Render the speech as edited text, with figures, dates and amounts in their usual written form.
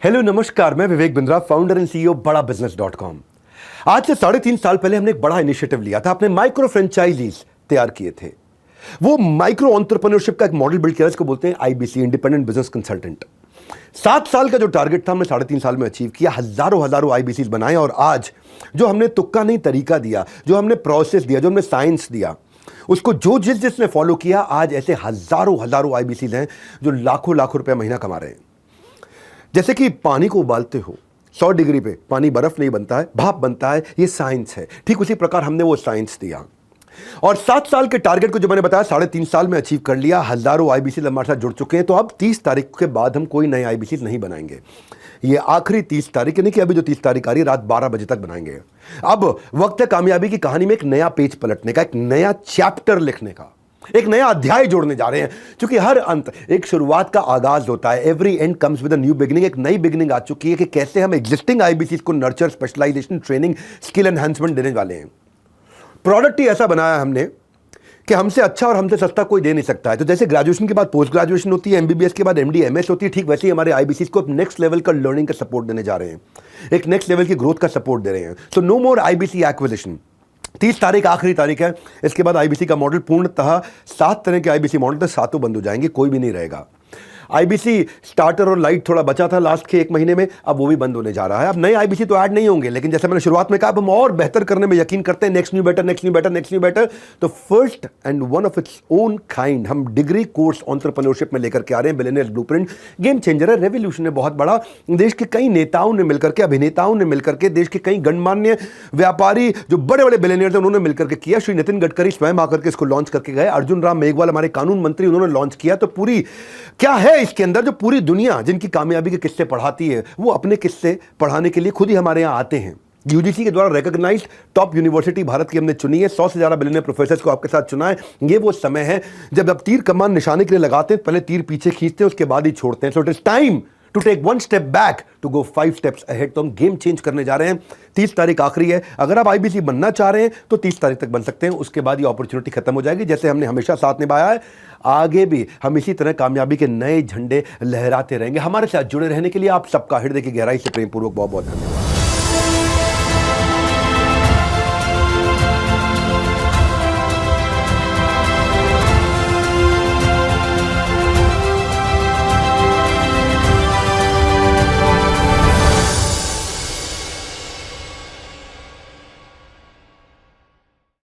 Hello नमस्कार, मैं Vivek Bindra, founder and CEO बड़ा बिजनेस.com। आज से 3.5 साल पहले हमने एक बड़ा इनिशिएटिव लिया था। अपने माइक्रो फ्रेंचाइजीज तैयार किए थे। वो माइक्रो एंटरप्रेन्योरशिप का एक मॉडल बिल्ड किया, इसको बोलते हैं आईबीसी, इंडिपेंडेंट बिजनेस कंसल्टेंट। 7 साल का जो टारगेट था हमने 3.5 साल में अचीव किया। हजारों आईबीसी बनाए और आज जो हमने तुक्का नहीं तरीका दिया, जो हमने प्रोसेस दिया, जो हमने साइंस दिया, उसको जिसने फॉलो किया, आज ऐसे हजारों आईबीसी हैं जो लाखों रुपए महीना कमा रहे हैं। जैसे कि पानी को उबालते हो 100 डिग्री पे, पानी बर्फ नहीं बनता है, भाप बनता है, ये साइंस है। ठीक उसी प्रकार हमने वो साइंस दिया और 7 साल के टारगेट को जो मैंने बताया 3.5 साल में अचीव कर लिया। हजारों आईबीसी हमारे साथ जुड़ चुके हैं। तो अब 30 तारीख के बाद हम कोई नए आईबीसी नहीं बनाएंगे। ये आखिरी 30 तारीख, यानी कि अभी जो 30 तारीख आ रही है, रात 12 बजे तक बनाएंगे। अब वक्त है कामयाबी की कहानी में एक नया पेज पलटने का, एक नया चैप्टर लिखने का, एक नया अध्याय जोड़ने जा रहे हैं। क्योंकि हर अंत एक शुरुआत का आगाज होता है। Every end comes with a new beginning. एक नई बिगिनिंग आ चुकी है कि कैसे हम एग्जिस्टिंग आईबीसी को nurture, specialisation, training, skill enhancement देने वाले हैं। प्रोडक्ट ही ऐसा बनाया हमने कि हमसे अच्छा और हमसे सस्ता कोई दे नहीं सकता है। तो जैसे ग्रेजुएशन के बाद पोस्ट ग्रेजुएशन होती है, एमबीबीएस के बाद एमडी, एमएस होती है, ठीक वैसे ही हमारे आईबीसी को नेक्स्ट लेवल का लर्निंग का सपोर्ट देने जा रहे हैं, एक नेक्स्ट लेवल की ग्रोथ का सपोर्ट दे रहे हैं। सो नो मोर आईबीसी एक्विजिशन। 30 तारीख आखिरी तारीख है। इसके बाद आईबीसी का मॉडल पूर्णतः 7 तरह के आईबीसी मॉडल थे, 7 बंद हो जाएंगे, कोई भी नहीं रहेगा। आईबीसी स्टार्टर और लाइट थोड़ा बचा था लास्ट के 1 महीने में, अब वो भी बंद होने जा रहा है। अब नए आईबीसी तो ऐड नहीं होंगे, लेकिन जैसे मैंने शुरुआत में कहा, अब हम और बेहतर करने में यकीन करते हैं। Next new better. तो first and one of its own kind हम डिग्री कोर्स एंटरप्रेन्योरशिप में लेकर के आ रहे हैं। बिलियनियर्स ब्लूप्रिंट गेम चेंजर है, रेवोल्यूशन है बहुत बड़ा। देश के कई नेताओं ने मिलकर के, अभिनेताओं ने मिलकर के, देश के कई गणमान्य व्यापारी जो बड़े बिलियनियर्स हैं, उन्होंने मिलकर के किया। श्री नितिन गडकरी स्वयं आकर के इसको लॉन्च करके गए। अर्जुन राम मेघवाल हमारे कानून मंत्री, उन्होंने लॉन्च किया। तो पूरी क्या है इसके अंदर, जो पूरी दुनिया जिनकी कामयाबी के किस्से पढ़ाती है, वो अपने किस्से पढ़ाने के लिए खुद ही हमारे यहां आते हैं। यूजीसी के द्वारा रिकॉग्नाइज्ड टॉप यूनिवर्सिटी भारत की हमने चुनी है। 100 से ज्यादा बिलियनियर प्रोफेसर्स को आपके साथ चुना है। ये वो समय है जब आप तीर कमान निशाने के लिए लगाते हैं, पहले तीर पीछे खींचते हैं, उसके बाद ही छोड़ते हैं। So it is time to take 1 step back to go 5 steps ahead. तो हम गेम चेंज करने जा रहे हैं। 30 तारीख आखिरी है। अगर आप आईबीसी बनना चाह रहे हैं तो 30 तारीख तक बन सकते हैं, उसके बाद ये अपॉर्चुनिटी खत्म हो जाएगी। जैसे हमने हमेशा साथ निभाया है, आगे भी हम इसी तरह कामयाबी के नए झंडे लहराते रहेंगे। हमारे साथ जुड़े रहने के लिए आप सबका हृदय की गहराई से प्रेमपूर्वक बहुत धन्यवाद।